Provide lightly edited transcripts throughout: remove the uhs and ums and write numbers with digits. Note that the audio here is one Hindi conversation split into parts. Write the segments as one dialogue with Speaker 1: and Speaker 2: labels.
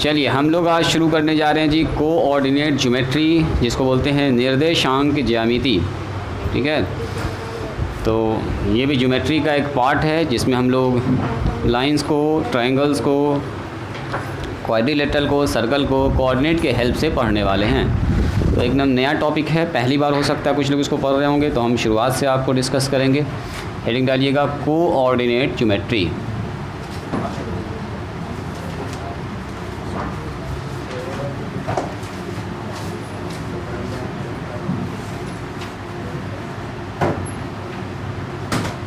Speaker 1: चलिए हम लोग आज शुरू करने जा रहे हैं जी कोऑर्डिनेट ज्योमेट्री, जिसको बोलते हैं निर्देशांक ज्यामिति। ठीक है, तो ये भी ज्योमेट्री का एक पार्ट है जिसमें हम लोग लाइंस को, ट्रायंगल्स को, क्वाड्रिलेटरल को, सर्कल को कोऑर्डिनेट के हेल्प से पढ़ने वाले हैं। तो एकदम नया टॉपिक है, पहली बार हो सकता है कुछ लोग इसको पढ़ रहे होंगे, तो हम शुरुआत से आपको डिस्कस करेंगे। हेडिंग डालिएगा कोऑर्डिनेट ज्योमेट्री।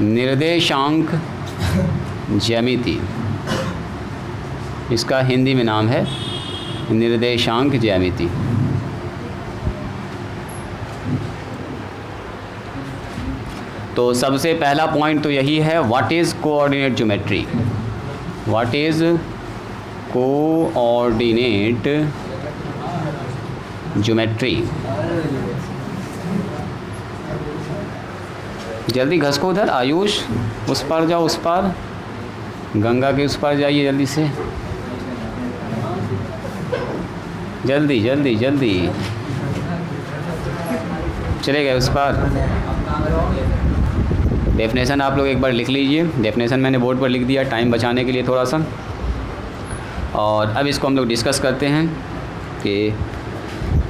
Speaker 1: निर्देशांक ज्यामिति, इसका हिंदी में नाम है निर्देशांक ज्यामिति। तो सबसे पहला पॉइंट तो यही है, what is coordinate geometry. What is coordinate geometry. जल्दी घस को उधर, आयुष उस पार जाओ, उस पार गंगा के उस पार जाइए जल्दी से, जल्दी जल्दी जल्दी, चले गए उस पार। डेफिनेशन आप लोग एक बार लिख लीजिए, डेफिनेशन मैंने बोर्ड पर लिख दिया टाइम बचाने के लिए थोड़ा सा। और अब इसको हम लोग डिस्कस करते हैं कि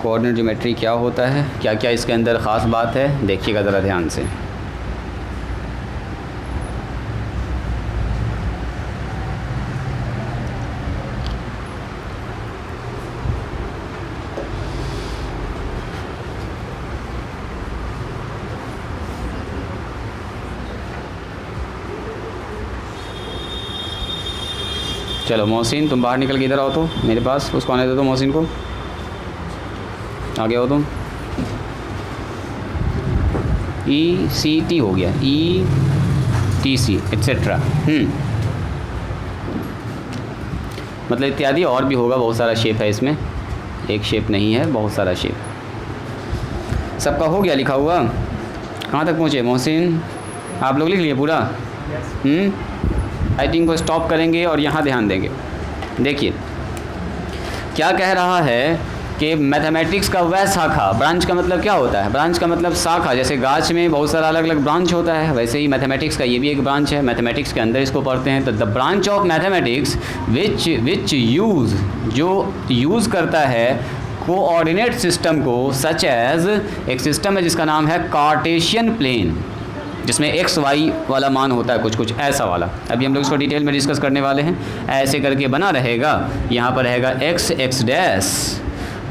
Speaker 1: कोऑर्डिनेट ज्योमेट्री क्या होता है, क्या क्या इसके अंदर ख़ास बात है, देखिएगा ज़रा ध्यान से। चलो मोहसिन तुम बाहर निकल के इधर आओ, तो मेरे पास उसको आने दे दो, मोहसिन को आगे आओ तुम। ECT हो गया, ETC एट्सेट्रा, मतलब इत्यादि और भी होगा, बहुत सारा शेप है इसमें, एक शेप नहीं है, बहुत सारा शेप। सबका हो गया लिखा हुआ, कहाँ तक पहुँचे मोहसिन, आप लोग लिख लिए पूरा? राइटिंग को स्टॉप करेंगे और यहाँ ध्यान देंगे। देखिए क्या कह रहा है कि मैथमेटिक्स का वह शाखा, ब्रांच का मतलब क्या होता है, ब्रांच का मतलब शाखा, जैसे गाछ में बहुत सारा अलग अलग ब्रांच होता है, वैसे ही मैथमेटिक्स का ये भी एक ब्रांच है, मैथमेटिक्स के अंदर इसको पढ़ते हैं। तो the branch of mathematics which use, जो यूज़ करता है कोऑर्डिनेट सिस्टम को, सच एज, एक सिस्टम है जिसका नाम है कार्टेशियन प्लेन, जिसमें एक्स वाई वाला मान होता है, कुछ कुछ ऐसा वाला। अभी हम लोग इसको डिटेल में डिस्कस करने वाले हैं। ऐसे करके बना रहेगा, यहाँ पर रहेगा एक्स एक्स डैश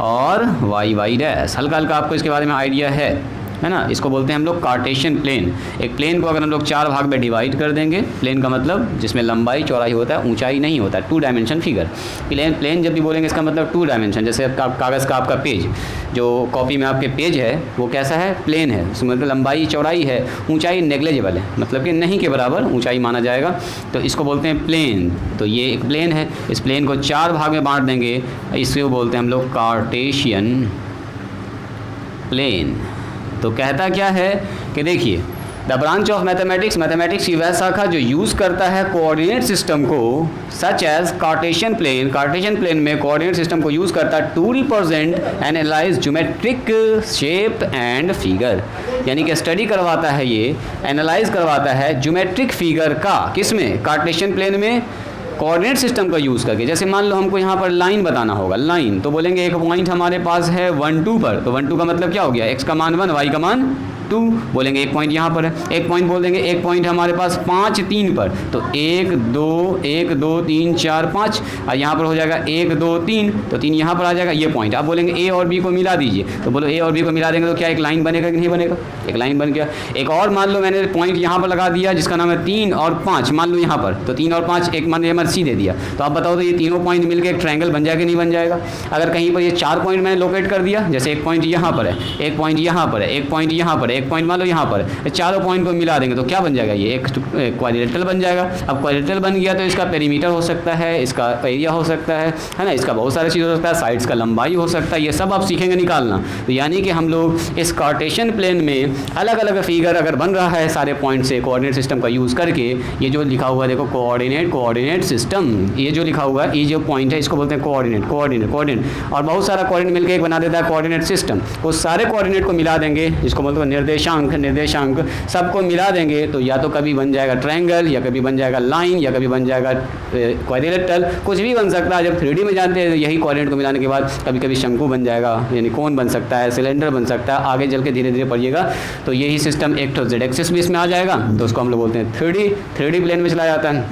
Speaker 1: और वाई वाई डैश। हल्का हल्का आपको इसके बारे में आइडिया है ना। इसको बोलते हैं हम लोग कार्टेशियन प्लेन। एक प्लेन को अगर हम लोग 4 भाग में डिवाइड कर देंगे, प्लेन का मतलब जिसमें लंबाई चौड़ाई होता है, ऊंचाई नहीं होता, 2 डायमेंशन फिगर। प्लेन जब भी बोलेंगे इसका मतलब 2 डायमेंशन। जैसे कागज़ का आपका पेज, जो कॉपी में आपके पेज है, वो कैसा है, प्लेन है, उसमें मतलब लंबाई चौड़ाई है, ऊंचाई नेग्लेजिबल है, मतलब कि नहीं के बराबर ऊंचाई माना जाएगा, तो इसको बोलते हैं प्लेन। तो ये एक प्लेन है, इस प्लेन को 4 भाग में बांट देंगे, इसको बोलते हैं हम लोग कार्टेशियन प्लेन। तो कहता क्या है कि देखिए, the branch of mathematics, mathematics की वह शाखा जो यूज़ करता है कोऑर्डिनेट सिस्टम को, such as Cartesian plane, Cartesian plane में कोऑर्डिनेट सिस्टम को यूज़ करता है to represent analyse geometric shape and figure, यानी कि स्टडी करवाता है, ये एनालाइज करवाता है ज्योमेट्रिक फिगर का, किसमें, कार्टेशियन प्लेन में कोऑर्डिनेट सिस्टम का यूज़ करके। जैसे मान लो हमको यहाँ पर लाइन बताना होगा, लाइन, तो बोलेंगे एक पॉइंट हमारे पास है 1 2 पर, तो 1 2 का मतलब क्या हो गया, x का मान 1, y का मान 2, बोलेंगे एक पॉइंट यहाँ पर है। एक पॉइंट बोल देंगे, एक पॉइंट हमारे पास 5 3 पर, तो 1 2 3 4 5, और यहाँ पर हो जाएगा 1 2 3, तो 3 यहाँ पर आ जाएगा, ये पॉइंट। आप बोलेंगे ए और बी को मिला दीजिए, तो बोलो ए और बी को मिला देंगे तो क्या एक लाइन बनेगा कि नहीं बनेगा, एक लाइन बन गया। एक और मान लो मैंने पॉइंट यहाँ पर लगा दिया जिसका नाम है 3 और 5, मान लो यहाँ पर, तो 3 और 5 एक मान सी दे दिया, तो आप बताओ तो ये तीनों पॉइंट मिलकर एक ट्रायंगल बन जाएगा कि नहीं बन जाएगा। अगर कहीं पर ये 4 पॉइंट मैंने लोकेट कर दिया, जैसे एक पॉइंट यहाँ पर है, एक पॉइंट यहाँ पर है, एक पॉइंट यहाँ पर, एक पॉइंट मान लो यहाँ पर, चारों पॉइंट को मिला देंगे तो क्या बन जाएगा, ये एक क्वाड्रिलेटरल बन जाएगा। अब क्वाड्रिलेटरल बन गया तो इसका पेरीमीटर हो सकता है, इसका एरिया हो सकता है ना, इसका बहुत सारी चीज़ हो सकता है, साइड्स का लंबाई हो सकता है, ये सब आप सीखेंगे निकालना। तो यानी कि हम लोग इस कार्टेशियन प्लेन में अलग अलग फिगर अगर बन रहा है सारे पॉइंट से कोऑर्डिनेट सिस्टम का यूज़ करके, ये जो लिखा हुआ है देखो कोऑर्डिनेट सिस्टम, ये जो लिखा हुआ है ये जो पॉइंट है इसको बोलते हैं कोऑर्डिनेट, और बहुत सारा कोऑर्डिनेट मिलकर एक बना देता है कोऑर्डिनेट सिस्टम। उस सारे कोऑर्डिनेट को मिला देंगे, जिसको बोलते हैं निर्देशांक सबको मिला देंगे तो या तो कभी बन जाएगा ट्रायंगल, या कभी बन जाएगा लाइन, या कभी बन जाएगा क्वाड्रिलेटरल, कुछ भी बन सकता है। जब 3D में जानते हैं यही कोऑर्डिनेट को मिलाने के बाद कभी कभी शंकु बन जाएगा, यानी कोन बन सकता है, सिलेंडर बन सकता है, आगे चल के धीरे धीरे पढ़िएगा। तो यही सिस्टम एक तो जेड एक्सिस भी इसमें आ जाएगा, तो उसको हम लोग बोलते हैं 3D प्लेन में चला जाता है।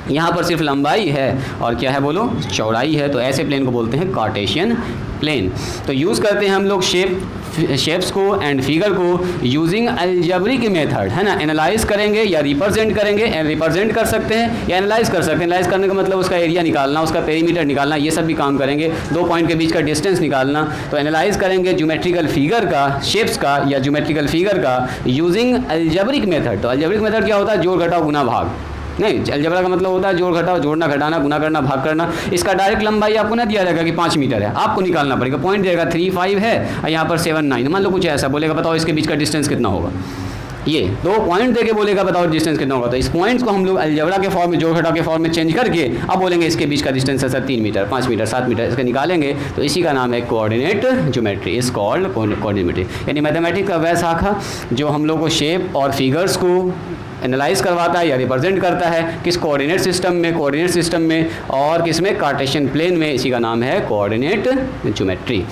Speaker 1: यहाँ पर सिर्फ लंबाई है और क्या है बोलो, चौड़ाई है, तो ऐसे प्लेन को बोलते हैं कार्टेशियन प्लेन। तो यूज़ करते हैं हम लोग शेप्स को एंड फिगर को यूजिंग अलजेब्रिक मेथड, है ना। एनालाइज करेंगे या रिप्रेजेंट करेंगे, रिप्रेजेंट कर सकते हैं या एनालाइज कर सकते हैं। एनालाइज करने का मतलब उसका एरिया निकालना, उसका पेरीमीटर निकालना, ये सब भी काम करेंगे। दो पॉइंट के बीच का डिस्टेंस निकालना, तो एनालाइज करेंगे ज्योमेट्रिकल फिगर का, शेप्स का या ज्योमेट्रिकल फिगर का यूजिंग अलजेब्रिक मेथड। तो अलजेब्रिक मेथड क्या होता है, जोड़ घटाव गुना भाग, नहीं, अलजेब्रा का मतलब होता है जोड़ घटाव, जोड़ना घटाना, गुना करना, भाग करना। इसका डायरेक्ट लंबाई आपको ना दिया जाएगा कि 5 मीटर है, आपको निकालना पड़ेगा। पॉइंट देगा 3, 5 है और यहाँ पर 7, 9, मान लो कुछ ऐसा बोलेगा, बताओ इसके बीच का डिस्टेंस कितना होगा। ये दो पॉइंट देके बोलेगा बताओ डिस्टेंस कितना होगा। तो इस पॉइंट्स को हम लोग अलजेब्रा के फॉर्म में, जोड़ घटाव के फॉर्म में चेंज करके अब बोलेंगे इसके बीच का डिस्टेंस है 3 मीटर, 5 मीटर, 7 मीटर, इसका निकालेंगे तो इसी का नाम है coordinate geometry, is called coordinate. यानी मैथमेटिक्स का वह शाखा जो हम लोग को शेप और फिगर्स को एनालाइज करवाता है या रिप्रेजेंट करता है किस कोऑर्डिनेट सिस्टम में और किस में, कार्टेशियन प्लेन में, इसी का नाम है कोऑर्डिनेट ज्योमेट्री।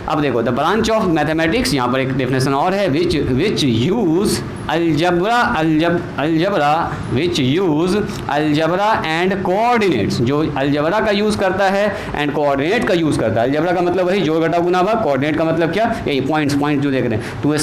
Speaker 1: अब देखो द ब्रांच ऑफ मैथमेटिक्स, यहाँ पर एक डेफिनेशन और है, विच यूज अलजबरा एंड कोऑर्डिनेट्स, जो अलजबरा का यूज़ करता है एंड कोऑर्डिनेट का यूज़ करता है। अलजबरा का मतलब वही जोड़ घटाव गुना भाग, कोऑर्डिनेट का मतलब क्या, यही पॉइंट्स जो देख रहे हैं। To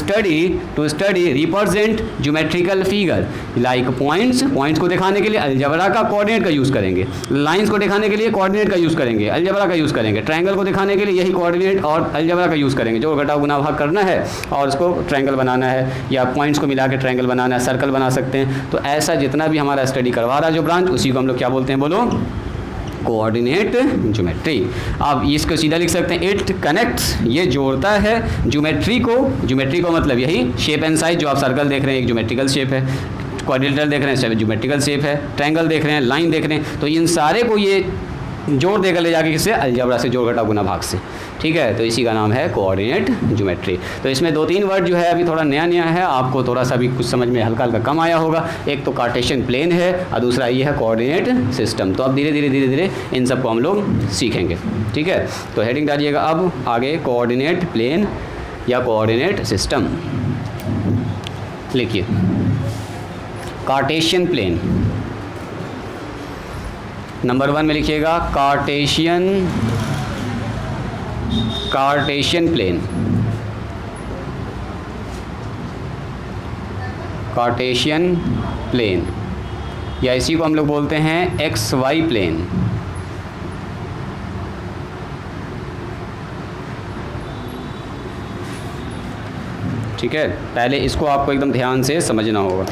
Speaker 1: study represent geometrical figure, like points को दिखाने के लिए अलजबरा का कोऑर्डिनेट का यूज़ करेंगे, लाइंस को दिखाने के लिए कोऑर्डिनेट का यूज़ करेंगे, अलजबरा का यूज़ करेंगे, ट्रायंगल को दिखाने के लिए यही कोऑर्डिनेट और अलजबरा का यूज़ करेंगे। जोड़ घटाव गुना भाग करना है और उसको ट्रायंगल बनाना है, या पॉइंट्स को मिला के ट्रायंगल बनाना है, सर्कल बना सकते हैं। तो ऐसा जितना भी हमारा स्टडी करवा रहा है जो ब्रांच, उसी को हम लोग क्या बोलते हैं बोलो, कोऑर्डिनेट ज्योमेट्री। आप इसको सीधा लिख सकते हैं, इट कनेक्ट्स, ये जोड़ता है ज्योमेट्री को मतलब यही शेप एंड साइज, जो आप सर्कल देख रहे हैं एक ज्योमेट्रिकल शेप है, क्वाड्रिलेटरल देख रहे हैं ज्योमेट्रिकल शेप है, ट्रायंगल देख रहे हैं, लाइन देख रहे हैं, तो इन सारे को ये जोड़ देकर ले जाके किससे, अलजेब्रा से, जोड़ घटाव गुना भाग से। ठीक है, तो इसी का नाम है कोऑर्डिनेट ज्योमेट्री। तो इसमें 2-3 वर्ड जो है अभी थोड़ा नया है, आपको थोड़ा सा भी कुछ समझ में हल्का कम आया होगा। एक तो कार्टेशियन प्लेन है और दूसरा ये है कोऑर्डिनेट सिस्टम। तो अब धीरे धीरे इन सबको हम लोग सीखेंगे। ठीक है, तो हेडिंग डालिएगा अब आगे, कोऑर्डिनेट प्लेन या कोऑर्डिनेट सिस्टम। लिखिए कार्टेशियन प्लेन, नंबर 1 में लिखिएगा कार्टेशियन प्लेन, कार्टेशियन प्लेन, या इसी को हम लोग बोलते हैं XY प्लेन। ठीक है, पहले इसको आपको एकदम ध्यान से समझना होगा।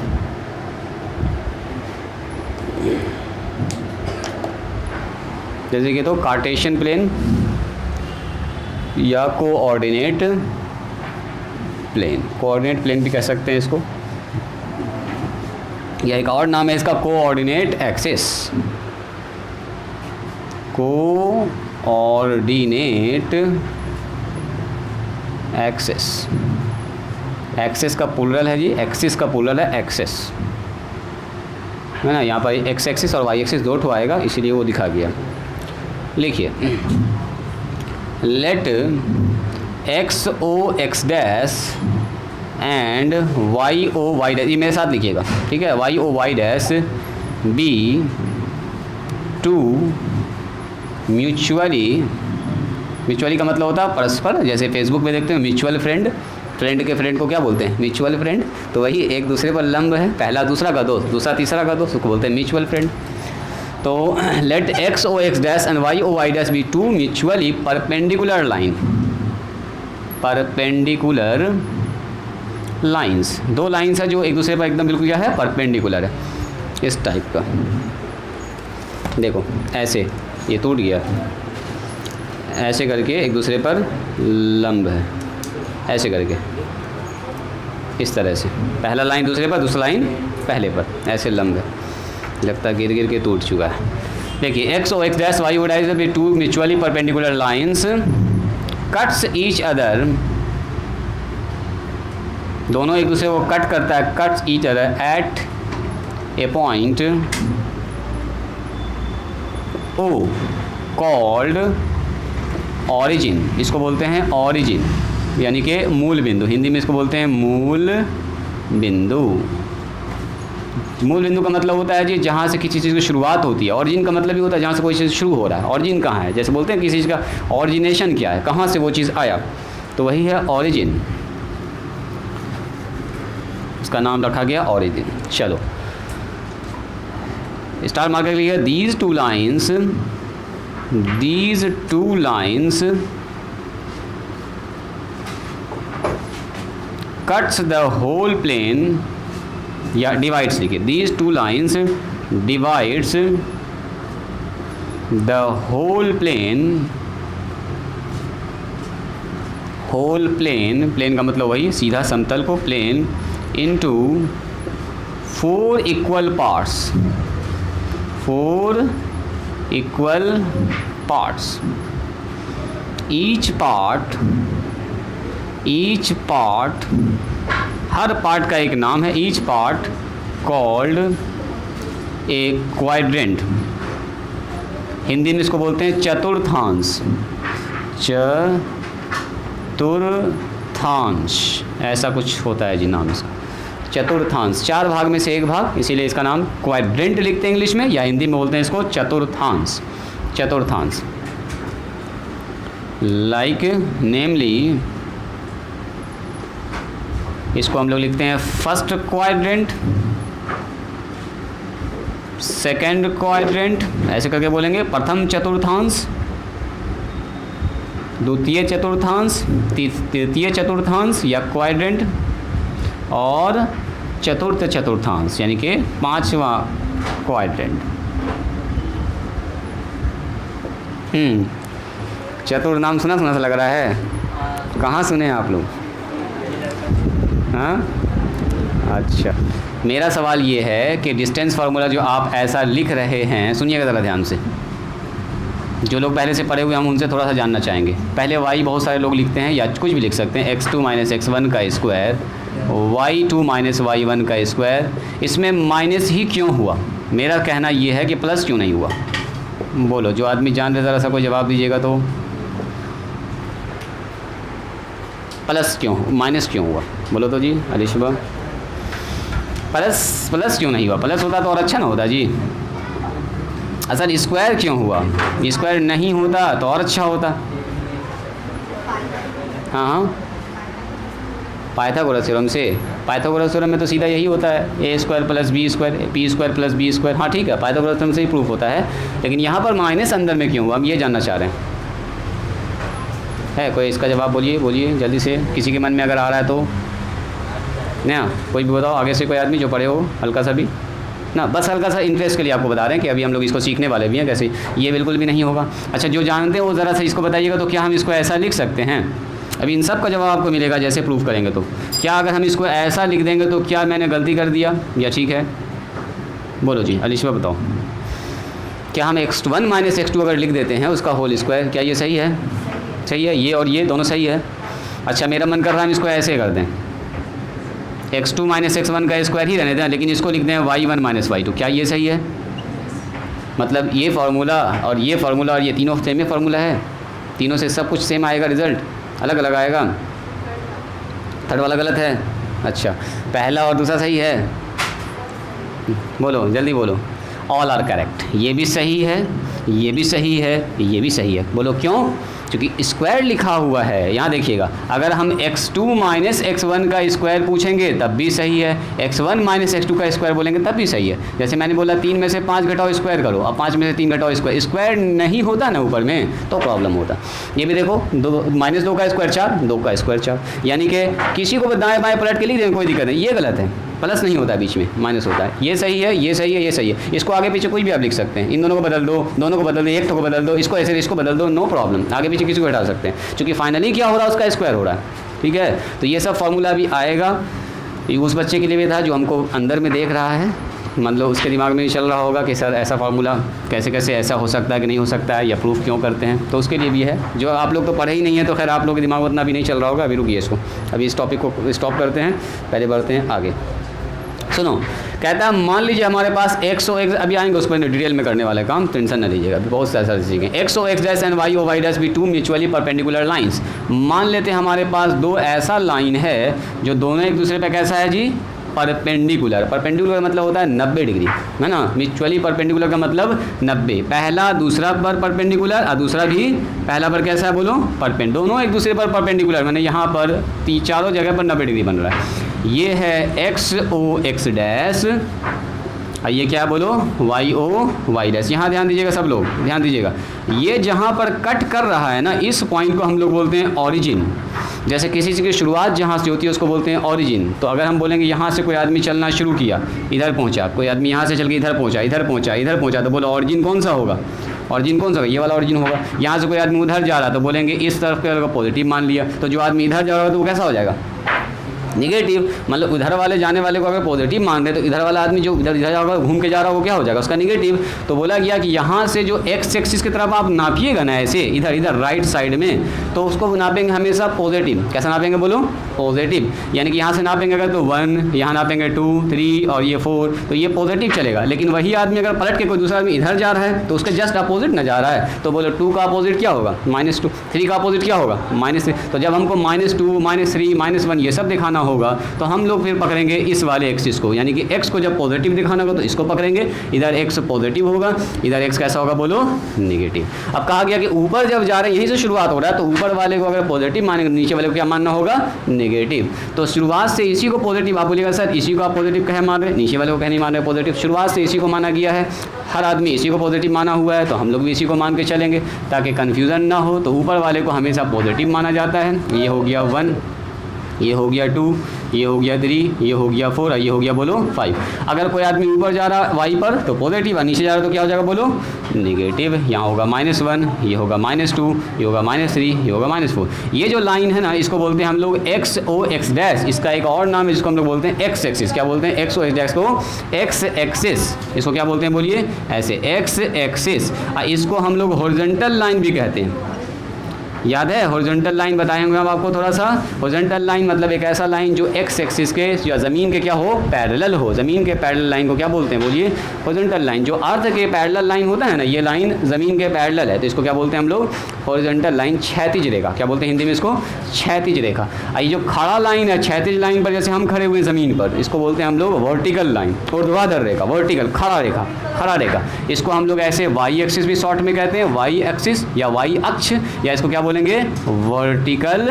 Speaker 1: जैसे कि तो कार्टेशियन प्लेन या कोऑर्डिनेट प्लेन भी कह सकते हैं इसको, या एक और नाम है इसका coordinate axis. Coordinate axis, axis का प्लूरल है जी, एक्सिस का प्लूरल है एक्सिस, है ना। यहाँ पर एक्स एक्सिस और वाई एक्सिस 2 आएगा, इसीलिए वो दिखा गया। लिखिए let XO X' and YO Y', ये मेरे साथ लिखिएगा, ठीक है। YO Y' be two mutually का मतलब होता है परस्पर, जैसे फेसबुक पे देखते हैं म्यूचुअल फ्रेंड के फ्रेंड को क्या बोलते हैं, म्यूचुअल फ्रेंड। तो वही एक दूसरे पर लंब है, पहला दूसरा का दोस्त, दूसरा तीसरा का दोस्त, उसको बोलते हैं म्यूचुअल फ्रेंड। तो let XO X' and YO Y' be two mutually perpendicular lines, दो लाइंस है जो एक दूसरे पर एकदम बिल्कुल क्या है, परपेंडिकुलर है, इस टाइप का। देखो ऐसे ये टूट गया, ऐसे करके एक दूसरे पर लंब है, ऐसे करके इस तरह से, पहला लाइन दूसरे पर, दूसरा लाइन पहले पर, ऐसे लंब है। लगता गिर गिर के टूट चुका है। देखिए x और x डैश y और dash be two mutually perpendicular lines cuts each other, दोनों एक दूसरे को कट करता है, cuts each other at a point O called origin, इसको बोलते हैं ऑरिजिन, यानी कि मूल बिंदु, हिंदी में इसको बोलते हैं मूल बिंदु। मूल बिंदु का मतलब होता है जी जहाँ से किसी चीज़ की शुरुआत होती है। ऑरिजिन का मतलब भी होता है जहाँ से कोई चीज़ शुरू हो रहा है। ऑरिजिन कहाँ है, जैसे बोलते हैं किसी चीज़ का ऑरिजिनेशन क्या है, कहाँ से वो चीज़ आया, तो वही है ऑरिजिन, उसका नाम रखा गया ऑरिजिन। चलो स्टार मार्कर के लिए these two lines cuts the whole plane, या डिवाइड्स लिखिए, these two lines divides the whole plane, plane का मतलब वही सीधा समतल को, plane into 4 equal parts, 4 equal parts, each part हर पार्ट का एक नाम है, each part called a quadrant, Hindi में इसको बोलते हैं चतुर्थांश, चतुर्थांश ऐसा कुछ होता है जी नाम इसका, चतुर्थांश, 4 भाग में से एक भाग, इसीलिए इसका नाम क्वाड्रेंट लिखते हैं इंग्लिश में, या हिंदी में बोलते हैं इसको चतुर्थांश, चतुर्थांश। लाइक नेमली, इसको हम लोग लिखते हैं फर्स्ट क्वाड्रेंट, सेकंड क्वाड्रेंट, ऐसे करके बोलेंगे, प्रथम चतुर्थांश, द्वितीय चतुर्थांश, तृतीय चतुर्थांश या क्वाड्रेंट, और चतुर्थ चतुर्थांश यानी कि 5वां क्वाड्रेंट। चतुर्थ नाम सुना सा लग रहा है, कहाँ सुने हैं आप लोग? हाँ अच्छा, मेरा सवाल ये है कि डिस्टेंस फार्मूला जो आप ऐसा लिख रहे हैं, सुनिएगा ज़रा ध्यान से, जो लोग पहले से पढ़े हुए हम उनसे थोड़ा सा जानना चाहेंगे। पहले y बहुत सारे लोग लिखते हैं, या कुछ भी लिख सकते हैं, x2 - x1 का स्क्वायर, y2 - y1 का स्क्वायर, इसमें माइनस ही क्यों हुआ? मेरा कहना ये है कि प्लस क्यों नहीं हुआ? बोलो, जो आदमी जान रहे ज़रा सा कोई जवाब दीजिएगा। तो प्लस क्यों, माइनस क्यों हुआ? बोलो तो जी अलीशबा, प्लस क्यों नहीं हुआ? प्लस होता तो और अच्छा ना होता जी। असल स्क्वायर क्यों हुआ? स्क्वायर नहीं होता तो और अच्छा होता। हाँ, पाइथागोरस थ्योरम से, पाइथागोरस थ्योरम में तो सीधा यही होता है, a² + b² p² + b²। हाँ ठीक है, पाइथागोरस थ्योरम से ही प्रूफ होता है, लेकिन यहाँ पर माइनस अंदर में क्यों हुआ, हम ये जानना चाह रहे हैं। है कोई इसका जवाब? बोलिए जल्दी से, किसी के मन में अगर आ रहा है तो ना, कोई भी बताओ आगे से, कोई आदमी जो पढ़े हो हल्का सा भी ना, बस हल्का सा इंटरेस्ट के लिए आपको बता रहे हैं कि अभी हम लोग इसको सीखने वाले भी हैं, कैसे ये बिल्कुल भी नहीं होगा। अच्छा, जो जानते हैं वो ज़रा सा इसको बताइएगा, तो क्या हम इसको ऐसा लिख सकते हैं? अभी इन सब का जवाब आपको मिलेगा जैसे प्रूफ करेंगे। तो क्या अगर हम इसको ऐसा लिख देंगे तो क्या मैंने गलती कर दिया या ठीक है? बोलो जी अलीशा बताओ, क्या हम x1 - x2 अगर लिख देते हैं उसका होल स्क्वायर, क्या ये सही है? सही है, ये और ये दोनों सही है। अच्छा, मेरा मन कर रहा है हम इसको ऐसे कर दें, x2 - x1 का स्क्वायर ही रहने दें, लेकिन इसको लिख दें y1 - y2, क्या ये सही है? मतलब ये फार्मूला और ये फार्मूला और ये तीनों सेम फार्मूला है, तीनों से सब कुछ सेम आएगा, रिजल्ट अलग अलग आएगा, थर्ड वाला गलत है। अच्छा, पहला और दूसरा सही है? बोलो जल्दी बोलो। ऑल आर करेक्ट, ये भी सही है ये भी सही है, ये भी सही है। बोलो क्यों? क्योंकि स्क्वायर लिखा हुआ है। यहाँ देखिएगा, अगर हम x2 माइनस x1 का स्क्वायर पूछेंगे तब भी सही है, x1 माइनस x2 का स्क्वायर बोलेंगे तब भी सही है। जैसे मैंने बोला 3 में से 5 घटाओ स्क्वायर करो, अब 5 में से 3 घटाओ स्क्वायर, स्क्वायर नहीं होता ना ऊपर में तो प्रॉब्लम होता। ये भी देखो, -2 का स्क्वायर 4, 2 का स्क्वायर 4, यानी कि किसी को दाएँ बाएँ पलट के लिख दें कोई दिक्कत नहीं। ये गलत है, प्लस नहीं होता है, बीच में माइनस होता है। ये सही है, ये सही है, ये सही है। इसको आगे पीछे कोई भी आप लिख सकते हैं। इन दोनों को बदल दो, दोनों को बदल दो, एक को बदल दो, इसको ऐसे इसको बदल दो, नो प्रॉब्लम। आगे पीछे किसी को हटा सकते हैं, क्योंकि फाइनली क्या हो रहा है, उसका स्क्वायर हो रहा है। ठीक है, तो ये सब फार्मूला भी आएगा। ये उस बच्चे के लिए भी था जो हमको अंदर में देख रहा है, मतलब उसके दिमाग में भी चल रहा होगा कि सर ऐसा फार्मूला कैसे कैसे ऐसा हो सकता है कि नहीं हो सकता है, या प्रूफ क्यों करते हैं, तो उसके लिए भी है। जो आप लोग तो पढ़े ही नहीं है तो खैर आप लोग के दिमाग में उतना भी नहीं चल रहा होगा। अभी रुकिए इसको, अभी इस टॉपिक को स्टॉप करते हैं, पहले बढ़ते हैं आगे। सुनो, कहता है मान लीजिए हमारे पास x और x, अभी आएंगे उसको डिटेल में करने वाले काम, टेंशन न लीजिएगा, अभी बहुत सारे चीज़ें। x और x डैश एंड y और y डैश भी 2 म्यूचुअली परपेंडिकुलर लाइंस। मान लेते हैं हमारे पास दो ऐसा लाइन है जो दोनों एक दूसरे पे कैसा है जी, परपेंडिकुलर। परपेंडिकुलर मतलब होता है 90 डिग्री, है ना। म्यूचुअली परपेंडिकुलर का मतलब 90, पहला दूसरा पर परपेंडिकुलर और दूसरा भी पहला पर कैसा है बोलो, परपेंड, दोनों एक दूसरे पर परपेंडिकुलर, मैंने यहाँ पर चारों जगह पर 90 डिग्री बन रहा है। ये है x o x डैश, ये क्या है बोलो, y o y डैश। यहाँ ध्यान दीजिएगा, सब लोग ध्यान दीजिएगा, ये जहाँ पर कट कर रहा है ना, इस पॉइंट को हम लोग बोलते हैं ओरिजिन। जैसे किसी चीज़ की शुरुआत जहाँ से होती है उसको बोलते हैं ओरिजिन। तो अगर हम बोलेंगे यहाँ से कोई आदमी चलना शुरू किया, इधर पहुँचा, कोई आदमी यहाँ से चल के इधर पहुँचा, इधर पहुँचा, इधर पहुँचा, तो बोलो ओरिजिन कौन सा होगा, ओरिजिन कौन सा होगा, ये वाला ओरिजिन होगा। यहाँ से कोई आदमी उधर जा रहा तो बोलेंगे इस तरफ के अगर पॉजिटिव मान लिया, तो जो आदमी इधर जा रहा है तो वो कैसा हो जाएगा, निगेटिव। मतलब उधर वाले जाने वाले को अगर पॉजिटिव मान रहे तो इधर वाला आदमी जो इधर जाएगा घूम के जा रहा है वो क्या हो जाएगा, उसका निगेटिव। तो बोला गया कि यहाँ से जो एक्स एक्सिस की तरफ आप नापिएगा ना, ऐसे इधर इधर राइट साइड में, तो उसको नापेंगे हमेशा पॉजिटिव। कैसा नापेंगे बोलो, पॉजिटिव। यानी कि यहाँ से नापेंगे अगर तो 1, यहाँ नापेंगे 2, 3 और ये 4, तो ये पॉजिटिव चलेगा। लेकिन वही आदमी अगर पलट के कोई दूसरा आदमी इधर जा रहा है तो उसके जस्ट अपोजिट न जा रहा है, तो बोलो 2 का अपोजिट क्या होगा, -2, 3 का अपोजिट क्या होगा, -3। तो जब हमको -2, -3, -1 ये सब दिखाना होगा तो हम लोग फिर पकड़ेंगे इस वाले एक्सिस को, यानी कि x को जब पॉजिटिव दिखाना होगा तो इसको पकड़ेंगे, इधर x पॉजिटिव होगा, इधर x कैसा होगा बोलो, नेगेटिव। अब कहा गया कि ऊपर जब जा रहे हैं यहीं से शुरुआत हो रहा है, तो ऊपर वाले को अगर पॉजिटिव मानेंगे नीचे वाले को क्या मानना होगा, नेगेटिव। तो शुरुआत से इसी को पॉजिटिव, आप बोलिएगा सर इसी को आप पॉजिटिव कहे मान रहे, नीचे वाले को कहे नहीं मान रहे पॉजिटिव, शुरुआत से इसी को माना गया है, हर आदमी इसी को पॉजिटिव माना हुआ है, तो हम लोग भी इसी को मान के चलेंगे ताकि कन्फ्यूज़न ना हो। तो ऊपर वाले को हमेशा पॉजिटिव माना जाता है। ये हो गया 1, ये हो गया 2, ये हो गया 3, ये हो गया 4 और ये हो गया बोलो 5। अगर कोई आदमी ऊपर जा रहा है वाई पर तो पॉजिटिव, और नीचे जा रहा है तो क्या हो जाएगा बोलो, नेगेटिव। यहाँ होगा -1, ये होगा -2, ये होगा -3, ये होगा -4। ये जो लाइन है ना, इसको बोलते हैं हम लोग x o x डैश। इसका एक और नाम है जिसको हम लोग बोलते हैं x एक्सिस। क्या बोलते हैं, x o x डैश को x एक्सिस। इसको क्या बोलते हैं बोलिए, ऐसे x एक्सिस। इसको हम लोग हॉरिजॉन्टल लाइन भी कहते हैं। याद है, हॉरिजॉन्टल लाइन बताएंगे हम आपको थोड़ा सा। हॉरिजॉन्टल लाइन मतलब एक ऐसा लाइन जो एक्स एक्सिस के या ज़मीन के क्या हो, पैरेलल हो। ज़मीन के पैरेलल लाइन को क्या बोलते हैं बोलिए, हॉरिजॉन्टल लाइन। जो अर्थ के पैरेलल लाइन होता है ना, ये लाइन ज़मीन के पैरेलल है तो इसको क्या बोलते हैं हम लोग, हॉरिजॉन्टल लाइन, क्षैतिज रेखा। क्या बोलते हैं हिंदी में इसको, क्षैतिज रेखा। ये जो खड़ा लाइन है, क्षैतिज लाइन पर जैसे हम खड़े हुए ज़मीन पर, इसको बोलते हैं हम लोग वर्टिकल लाइन, ऊर्ध्वाधर रेखा, वर्टिकल खड़ा रेखा, खड़ा रेखा। इसको हम लोग ऐसे वाई एक्सिस भी शॉर्ट में कहते हैं, वाई एक्सिस या वाई अक्ष, या इसको क्या बोलेंगे, वर्टिकल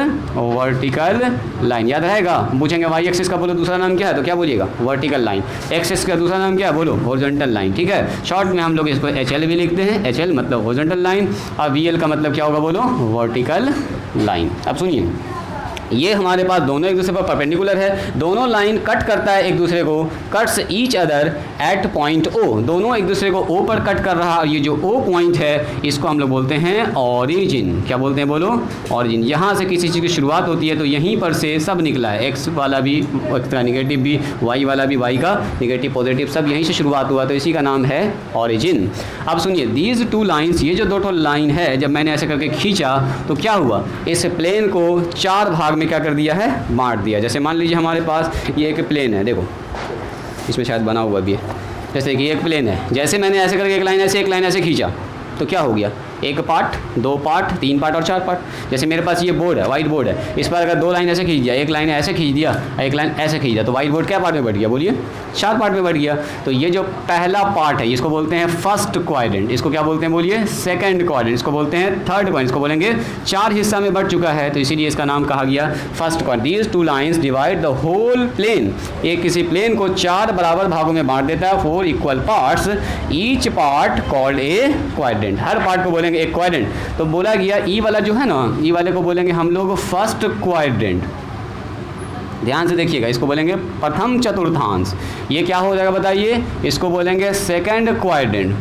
Speaker 1: लाइन। याद रहेगा, पूछेंगे वाई एक्सिस का बोलो दूसरा नाम क्या है, तो क्या बोलिएगा, वर्टिकल लाइन। एक्सिस का दूसरा नाम क्या है बोलो, हॉरिजॉन्टल लाइन। ठीक है, शॉर्ट में हम लोग इसको HL भी लिखते हैं। HL मतलब हॉरिजॉन्टल लाइन, और VL का मतलब क्या होगा बोलो, वर्टिकल लाइन। अब सुनिए, ये हमारे पास दोनों एक दूसरे पर परपेंडिकुलर है, दोनों लाइन कट करता है एक दूसरे को, cuts each other eight point O। दोनों एक दूसरे को O पर कट कर रहा है, ये जो O पॉइंट है इसको हम लोग बोलते हैं ऑरिजिन। क्या बोलते हैं बोलो, ऑरिजिन। यहाँ से किसी चीज़ की शुरुआत होती है तो यहीं पर से सब निकला है, x वाला भी x का निगेटिव भी, y वाला भी y का निगेटिव पॉजिटिव, सब यहीं से शुरुआत हुआ, तो इसी का नाम है ऑरिजिन। अब सुनिए, दीज टू लाइन्स, ये जो दो ठो लाइन है, जब मैंने ऐसे करके खींचा तो क्या हुआ, इस प्लेन को 4 भाग में क्या कर दिया है, बांट दिया। जैसे मान लीजिए हमारे पास ये एक प्लेन है, देखो इसमें शायद बना हुआ भी है, जैसे कि एक प्लेन है, जैसे मैंने ऐसे करके एक लाइन ऐसे खींचा तो क्या हो गया, एक पार्ट, दो पार्ट, तीन पार्ट और चार पार्ट। जैसे मेरे पास ये बोर्ड है, वाइट बोर्ड है, इस पर अगर दो लाइन ऐसे खींच दिया, एक लाइन ऐसे खींच दिया, एक लाइन ऐसे खींच दिया, तो वाइट बोर्ड क्या पार्ट में बढ़ गया, बोलिए, चार पार्ट में बढ़ गया। तो ये जो पहला पार्ट है इसको बोलते हैं फर्स्ट क्वाड्रेंट, इसको क्या बोलते हैं बोलिए, सेकंड क्वाड्रेंट, इसको बोलते हैं थर्ड क्वाड्रेंट, इसको बोलेंगे चार हिस्सा में बढ़ चुका है, तो इसीलिए इसका नाम कहा गया first quadrant. These two lines divide the whole plane, एक किसी प्लेन को चार बराबर भागों में बांट देता है, 4 equal parts, each part called a quadrant, her part को बोलेंगे एक क्वाड्रेंट। तो बोला गया ई वाला जो है ना, ई वाले को बोलेंगे हम लोग फर्स्ट क्वाड्रेंट। ध्यान से देखिएगा, इसको बोलेंगे प्रथम चतुर्थांश। ये क्या हो जाएगा बताइए, इसको बोलेंगे सेकंड क्वाड्रेंट,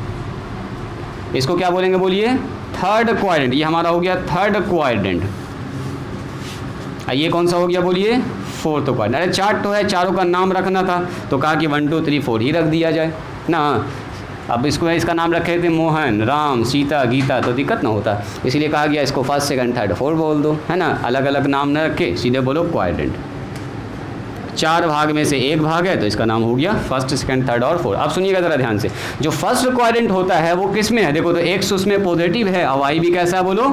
Speaker 1: इसको क्या बोलेंगे बोलिए, थर्ड क्वाड्रेंट। ये हमारा हो गया थर्ड क्वाड्रेंट। ये कौन सा हो गया बोलिए, फोर्थ क्वाड्रेंट। अरे चार्ट तो है, चारों का नाम रखना था तो कहा कि 1 2 3 4 ही रख दिया जाए ना। अब इसको इसका नाम रखे थे मोहन, राम, सीता, गीता, तो दिक्कत ना होता, इसीलिए कहा गया इसको फर्स्ट सेकंड थर्ड फोर्थ बोल दो, है ना, अलग अलग नाम न रखे, सीधे बोलो क्वाड्रेंट। चार भाग में से एक भाग है तो इसका नाम हो गया फर्स्ट सेकंड थर्ड और फोर्थ। अब सुनिएगा ज़रा ध्यान से, जो फर्स्ट क्वाड्रेंट होता है वो किस में है, देखो तो एक्स उसमें पॉजिटिव है और वाई भी कैसा है बोलो,